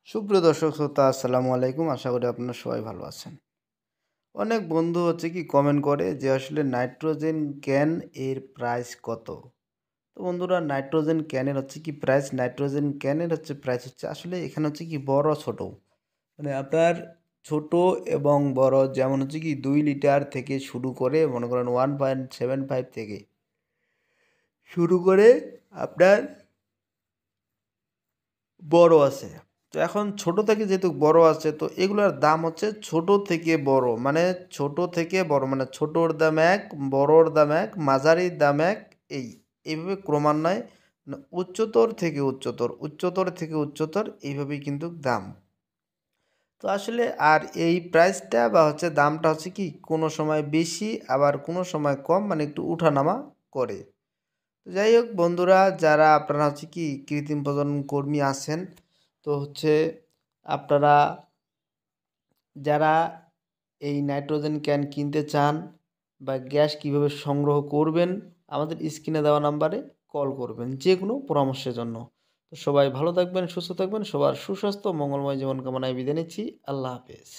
সুপ্রিয় দর্শক শ্রোতা আসসালামু আলাইকুম। আশা করি আপনারা সবাই ভালো আছেন। অনেক বন্ধু হচ্ছে কি কমেন্ট করে যে আসলে নাইট্রোজেন ক্যান এর প্রাইস কত? তো বন্ধুরা নাইট্রোজেন ক্যানের হচ্ছে কি প্রাইস, নাইট্রোজেন ক্যানের হচ্ছে প্রাইস হচ্ছে আসলে এখানে হচ্ছে কি বড় ছোট। মানে আপনার ছোট এবং বড় যেমন হচ্ছে কি 2 লিটার থেকে শুরু করে মনে করেন 1.75 থেকে শুরু করে আপনার বড় আছে। তো এখন ছোট থেকে যেহেতু বড় আছে তো এগুলার দাম হচ্ছে ছোট থেকে বড়। মানে ছোট থেকে বড় মানে ছোটর দাম এক, বড়র দাম এক, মাঝারির দাম এক এই। এইভাবে ক্রমান্বয়ে উচ্চতর থেকে উচ্চতর, উচ্চতর থেকে উচ্চতর এইভাবেই কিন্তু দাম। তো আসলে আর এই প্রাইসটা বা হচ্ছে দামটা হচ্ছে কি কোনো সময় বেশি আবার কোনো সময় কম মানে একটু উঠানামা করে। তো যাই হোক বন্ধুরা যারা আপনারা হচ্ছে কি কৃত্রিম প্রজনন কর্মী আছেন তো হচ্ছে আপনারা যারা এই নাইট্রোজেন ক্যান কিনতে চান বা গ্যাস কিভাবে সংগ্রহ করবেন আমাদের স্ক্রিনে দেওয়া নাম্বারে কল করবেন যে কোনো পরামর্শের জন্য। তো সবাই ভালো থাকবেন, সুস্থ থাকবেন, সবার সুস্বাস্থ্য ও মঙ্গলময় জীবন কামনায় বিদায় নিচ্ছি। আল্লাহ হাফেজ।